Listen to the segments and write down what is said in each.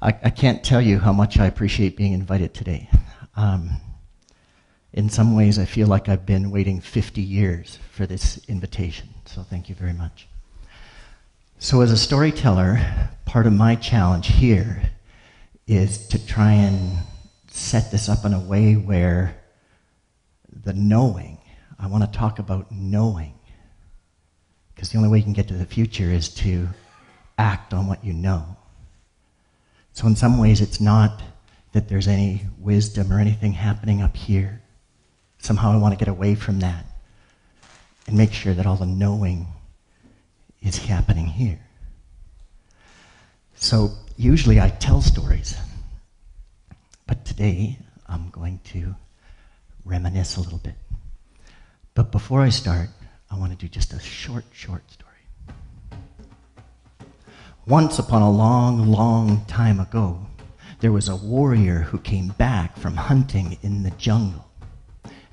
I can't tell you how much I appreciate being invited today. In some ways, I feel like I've been waiting 50 years for this invitation, so thank you very much. So as a storyteller, part of my challenge here is to try and set this up in a way where the knowing, I want to talk about knowing, because the only way you can get to the future is to act on what you know. So in some ways, it's not that there's any wisdom or anything happening up here. Somehow I want to get away from that and make sure that all the knowing is happening here. So usually I tell stories, but today I'm going to reminisce a little bit. But before I start, I want to do just a short story. Once upon a long, long time ago, there was a warrior who came back from hunting in the jungle.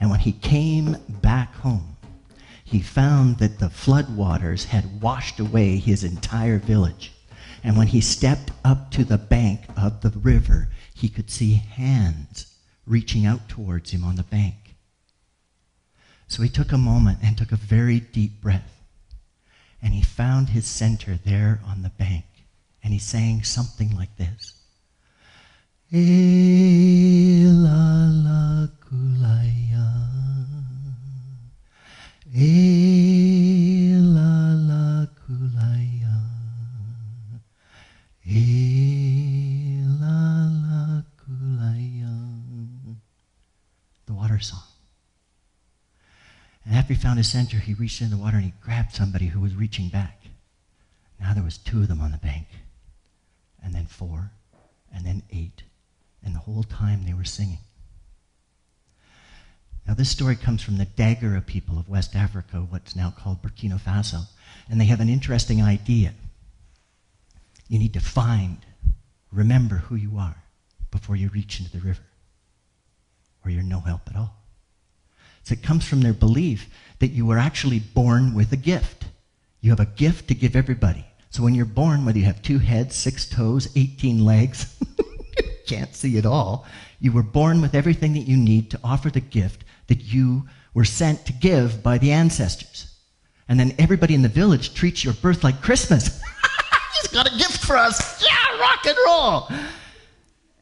And when he came back home, he found that the floodwaters had washed away his entire village. And when he stepped up to the bank of the river, he could see hands reaching out towards him on the bank. So he took a moment and took a very deep breath. And he found his center there on the bank. And he sang something like this. E la la kulaya. E la la kulaya. E la la kulaya. The water song. And after he found his center, he reached in the water and he grabbed somebody who was reaching back. Now there was 2 of them on the bank, and then 4, and then 8, and the whole time they were singing. Now this story comes from the Dagara people of West Africa, what's now called Burkina Faso, and they have an interesting idea. You need to remember who you are before you reach into the river, or you're no help at all. So it comes from their belief that you were actually born with a gift. You have a gift to give everybody. So when you're born, whether you have 2 heads, 6 toes, 18 legs, can't see it all, you were born with everything that you need to offer the gift that you were sent to give by the ancestors. And then everybody in the village treats your birth like Christmas. He's got a gift for us. Yeah, rock and roll.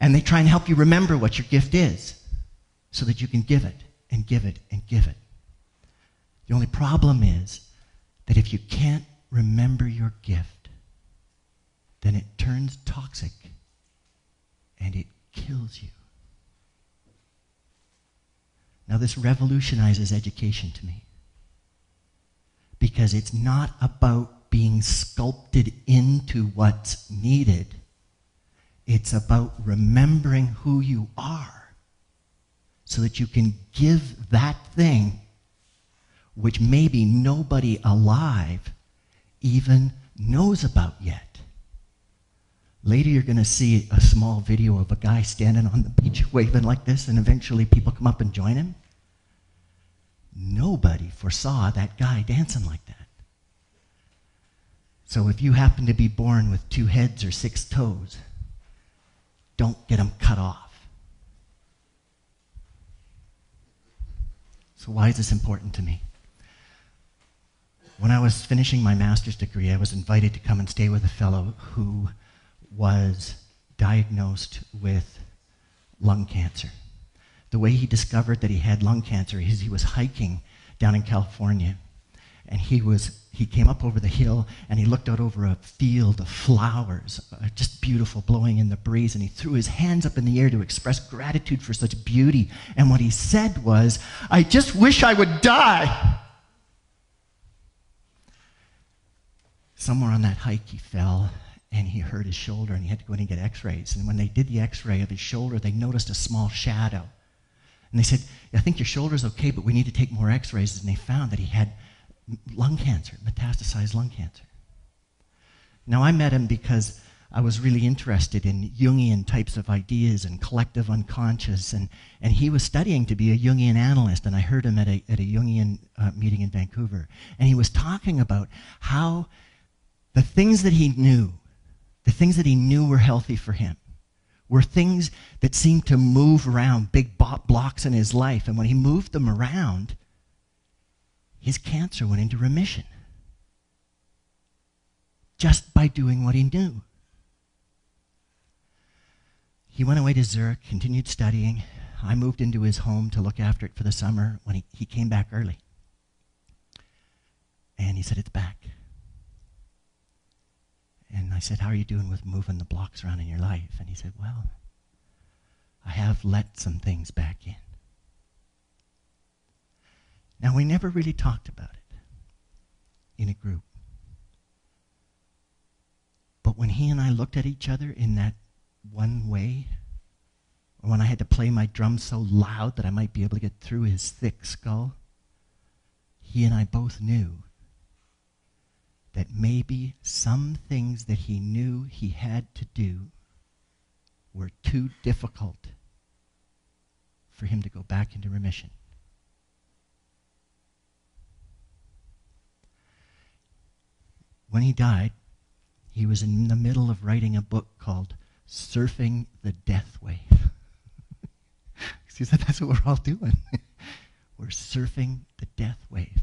And they try and help you remember what your gift is so that you can give it and give it and give it. The only problem is that if you can't remember your gift, then it turns toxic and it kills you. Now this revolutionizes education to me, because it's not about being sculpted into what's needed. It's about remembering who you are so that you can give that thing which maybe nobody alive even knows about yet. Later you're going to see a small video of a guy standing on the beach waving like this, and eventually people come up and join him. Nobody foresaw that guy dancing like that. So if you happen to be born with 2 heads or 6 toes, don't get them cut off. So why is this important to me? When I was finishing my master's degree, I was invited to come and stay with a fellow who was diagnosed with lung cancer. The way he discovered that he had lung cancer is he was hiking down in California, and he came up over the hill and he looked out over a field of flowers, just beautiful, blowing in the breeze, and he threw his hands up in the air to express gratitude for such beauty. And what he said was, "I just wish I would die." Somewhere on that hike he fell and he hurt his shoulder, and he had to go in and get x-rays. And when they did the x-ray of his shoulder, they noticed a small shadow. And they said, "I think your shoulder's okay, but we need to take more x-rays." And they found that he had lung cancer, metastasized lung cancer. Now I met him because I was really interested in Jungian types of ideas and collective unconscious, and he was studying to be a Jungian analyst, and I heard him at a Jungian meeting in Vancouver, and he was talking about how the things that he knew were healthy for him, were things that seemed to move around, big blocks in his life. And when he moved them around, his cancer went into remission. Just by doing what he knew. He went away to Zurich, continued studying. I moved into his home to look after it for the summer when he came back early. And he said, it's back. And I said, how are you doing with moving the blocks around in your life? And he said, well, I have let some things back in. Now, we never really talked about it in a group. But when he and I looked at each other in that one way, or when I had to play my drum so loud that I might be able to get through his thick skull, he and I both knew that maybe some things that he knew he had to do were too difficult for him to go back into remission. When he died, he was in the middle of writing a book called Surfing the Death Wave. See, that's what we're all doing. We're surfing the death wave.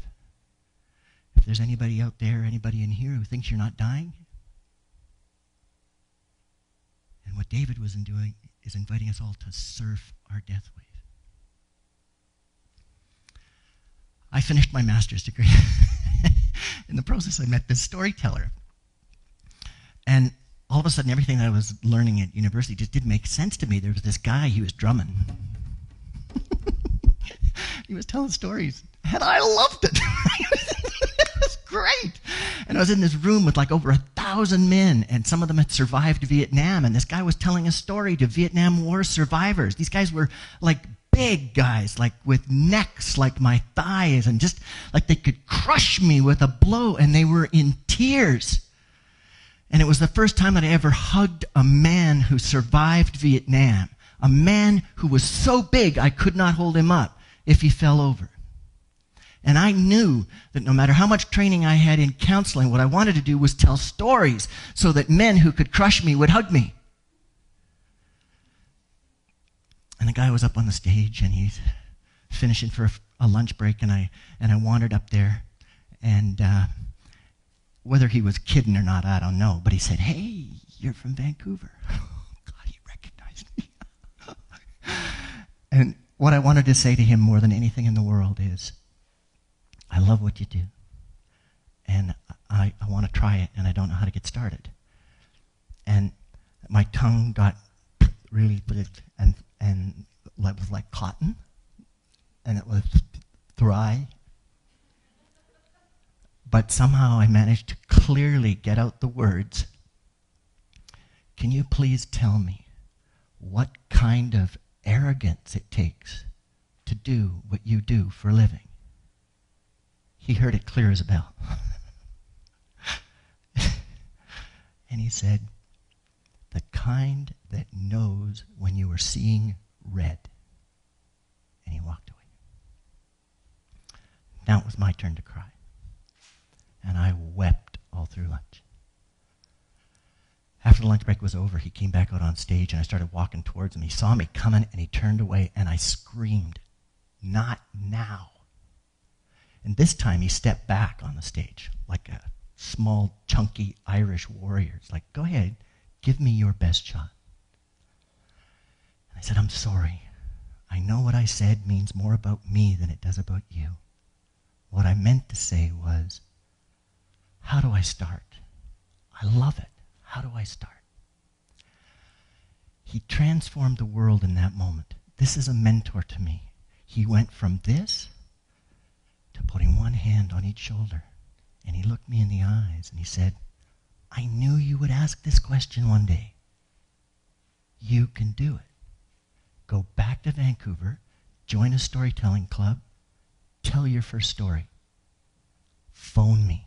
If there's anybody out there, anybody in here who thinks you're not dying, and what David was doing is inviting us all to surf our death wave. I finished my master's degree. In the process, I met this storyteller. And all of a sudden, everything that I was learning at university just didn't make sense to me. There was this guy, he was drumming. He was telling stories, and I loved it. It was great. And I was in this room with like over 1,000 men, and some of them had survived Vietnam, and this guy was telling a story to Vietnam War survivors. These guys were like big guys, like with necks like my thighs, and just like they could crush me with a blow, and they were in tears. And it was the first time that I ever hugged a man who survived Vietnam, a man who was so big I could not hold him up if he fell over. And I knew that no matter how much training I had in counseling, what I wanted to do was tell stories so that men who could crush me would hug me. And the guy was up on the stage, and he's finishing for a lunch break, and I wandered up there, and whether he was kidding or not, I don't know, but he said, "Hey, you're from Vancouver." God, he recognized me. And what I wanted to say to him more than anything in the world is, I love what you do, and I want to try it, and I don't know how to get started. And my tongue got really big, and it was like cotton, and it was dry. But somehow I managed to clearly get out the words, "Can you please tell me what kind of arrogance it takes to do what you do for a living?" He heard it clear as a bell. And he said, "The kind that knows when you are seeing red." And he walked away. Now it was my turn to cry. And I wept all through lunch. After the lunch break was over, he came back out on stage, and I started walking towards him. He saw me coming, and he turned away, and I screamed, "Not now." And this time he stepped back on the stage like a small, chunky Irish warrior. It's like, "Go ahead, give me your best shot." And I said, "I'm sorry. I know what I said means more about me than it does about you. What I meant to say was, how do I start? I love it. How do I start?" He transformed the world in that moment. This is a mentor to me. He went from this to putting one hand on each shoulder. And he looked me in the eyes and he said, "I knew you would ask this question one day. You can do it. Go back to Vancouver, join a storytelling club, tell your first story. Phone me.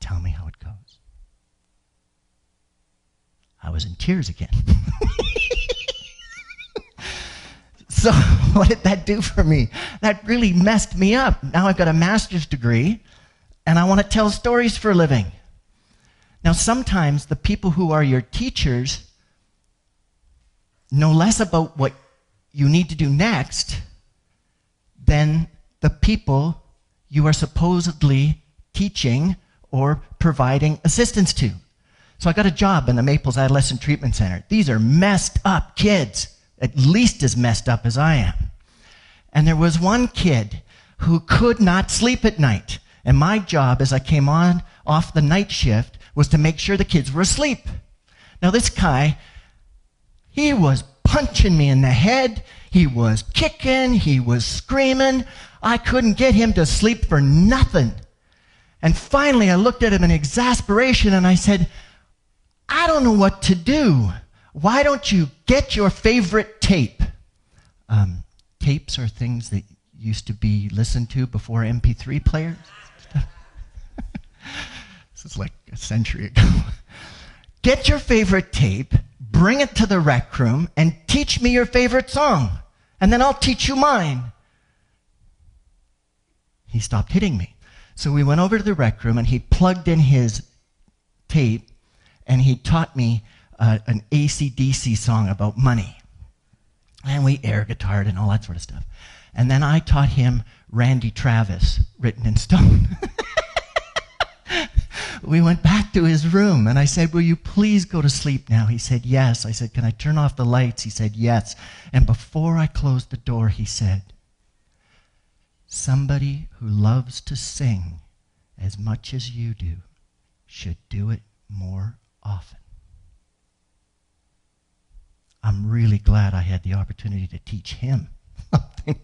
Tell me how it goes." I was in tears again. So what did that do for me? That really messed me up. Now I've got a master's degree, and I want to tell stories for a living. Now sometimes the people who are your teachers know less about what you need to do next than the people you are supposedly teaching or providing assistance to. So I got a job in the Maples Adolescent Treatment Center. These are messed up kids, at least as messed up as I am. And there was one kid who could not sleep at night. And my job as I came off the night shift was to make sure the kids were asleep. Now this guy, he was punching me in the head. He was kicking. He was screaming. I couldn't get him to sleep for nothing. And finally I looked at him in exasperation and I said, I don't know what to do. Why don't you get your favorite tape? Tapes are things that used to be listened to before MP3 players. This is like a century ago. Get your favorite tape, bring it to the rec room, and teach me your favorite song. And then I'll teach you mine. He stopped hitting me. So we went over to the rec room, and he plugged in his tape, and he taught me an AC/DC song about money. And we air guitared and all that sort of stuff. And then I taught him Randy Travis, written in stone. We went back to his room, and I said, will you please go to sleep now? He said, yes. I said, can I turn off the lights? He said, yes. And before I closed the door, he said, somebody who loves to sing as much as you do should do it more often. I'm really glad I had the opportunity to teach him something.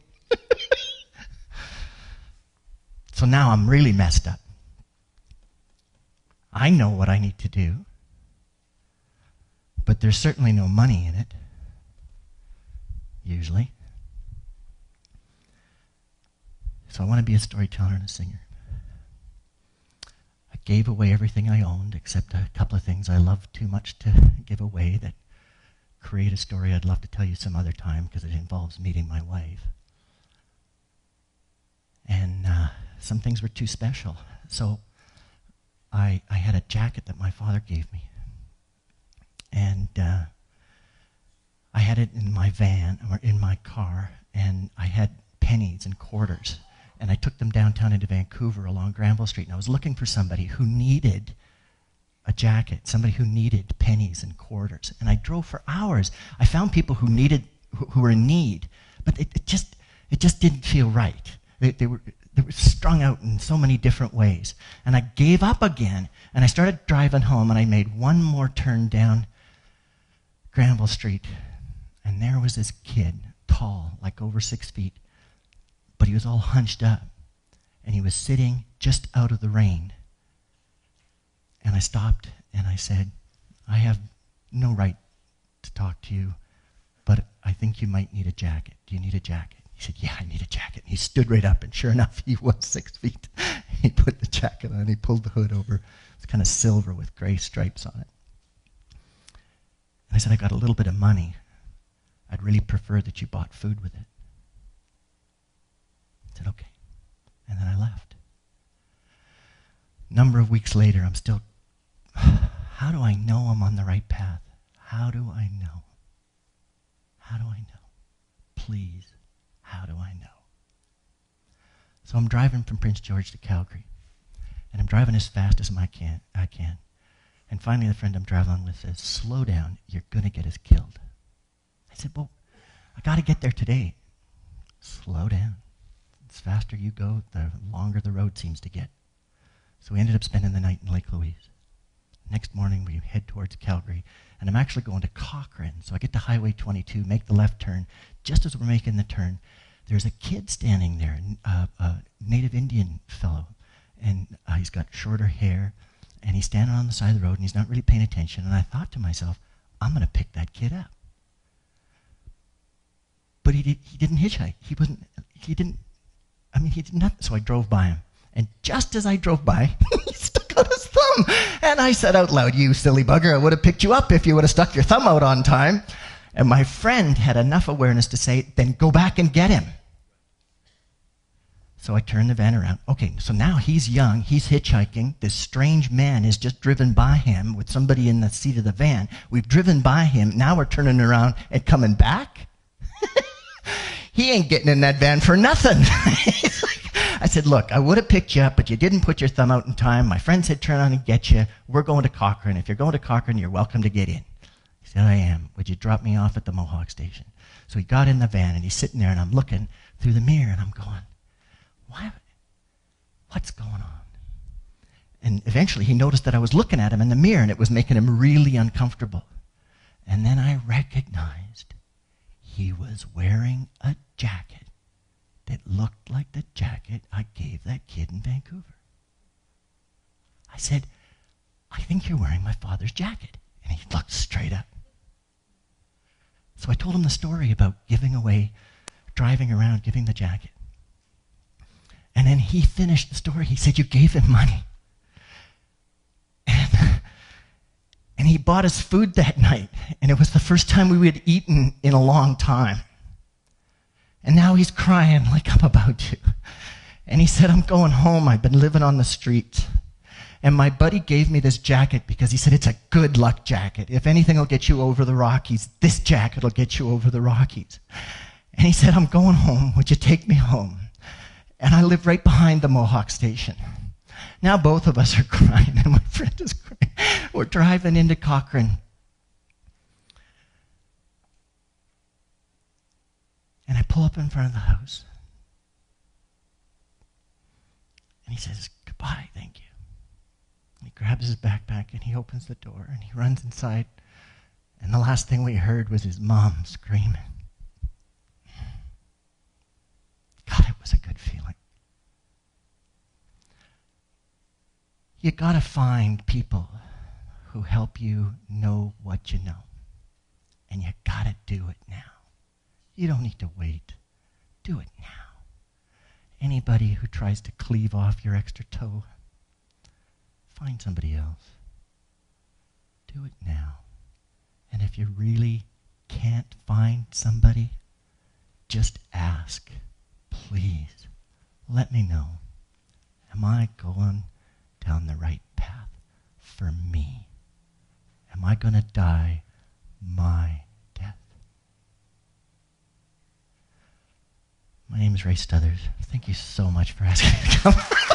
So now I'm really messed up. I know what I need to do, but there's certainly no money in it, usually. So I want to be a storyteller and a singer. I gave away everything I owned except a couple of things I love too much to give away that create a story I'd love to tell you some other time because it involves meeting my wife. And some things were too special. So I had a jacket that my father gave me. And I had it in my van, or in my car, and I had pennies and quarters. And I took them downtown into Vancouver along Granville Street, and I was looking for somebody who needed a jacket, somebody who needed pennies and quarters. And I drove for hours. I found people who were in need, but it just didn't feel right. They were strung out in so many different ways. And I gave up again, and I started driving home, and I made one more turn down Granville Street, and there was this kid, tall, like over 6 feet, but he was all hunched up, and he was sitting just out of the rain. And I stopped, and I said, I have no right to talk to you, but I think you might need a jacket. Do you need a jacket? He said, yeah, I need a jacket. And he stood right up, and sure enough, he was 6 feet. He put the jacket on, he pulled the hood over. It's kind of silver with gray stripes on it. And I said, I got a little bit of money. I'd really prefer that you bought food with it. I said, okay. And then I left. A number of weeks later, I'm still, how do I know I'm on the right path? How do I know? How do I know? Please, how do I know? So I'm driving from Prince George to Calgary, and I'm driving as fast as I can. And finally, the friend I'm traveling with says, slow down, you're going to get us killed. I said, well, I got to get there today. Slow down. The faster you go, the longer the road seems to get. So we ended up spending the night in Lake Louise. Next morning, we head towards Calgary, and I'm actually going to Cochrane. So I get to Highway 22, make the left turn. Just as we're making the turn, there's a kid standing there, a native Indian fellow, and he's got shorter hair, and he's standing on the side of the road, and he's not really paying attention. And I thought to myself, I'm going to pick that kid up. But he didn't hitchhike. He did nothing. So I drove by him. And just as I drove by, he stuck out his thumb. And I said out loud, you silly bugger, I would have picked you up if you would have stuck your thumb out on time. And my friend had enough awareness to say, then go back and get him. So I turned the van around. Okay, so now he's young, he's hitchhiking. This strange man has just driven by him with somebody in the seat of the van. We've driven by him. Now we're turning around and coming back? He ain't getting in that van for nothing. I said, look, I would have picked you up, but you didn't put your thumb out in time. My friend said, turn on and get you. We're going to Cochrane. If you're going to Cochrane, you're welcome to get in. He said, I am. Would you drop me off at the Mohawk station? So he got in the van, and he's sitting there, and I'm looking through the mirror, and I'm going, what's going on? And eventually he noticed that I was looking at him in the mirror, and it was making him really uncomfortable. And then I recognized he was wearing a jacket that looked like the jacket I gave that kid in Vancouver. I said, I think you're wearing my father's jacket. And he looked straight up. So I told him the story about giving away, driving around, giving the jacket. And then he finished the story. He said, you gave him money. And he bought us food that night. And it was the first time we had eaten in a long time. And now he's crying like I'm about to. And he said, I'm going home. I've been living on the streets. And my buddy gave me this jacket because he said, it's a good luck jacket. If anything will get you over the Rockies, this jacket will get you over the Rockies. And he said, I'm going home. Would you take me home? And I live right behind the Mohawk station. Now both of us are crying, and my friend is crying. We're driving into Cochrane. And I pull up in front of the house. And he says, goodbye, thank you. And he grabs his backpack and he opens the door and he runs inside. And the last thing we heard was his mom screaming. God, it was a good feeling. You gotta find people who help you know what you know. And you gotta do it now. You don't need to wait. Do it now. Anybody who tries to cleave off your extra toe, find somebody else. Do it now. And if you really can't find somebody, just ask. Please, let me know. Am I going down the right path for me? Am I going to die my death? My name is Ray Stothers. Thank you so much for asking me to come.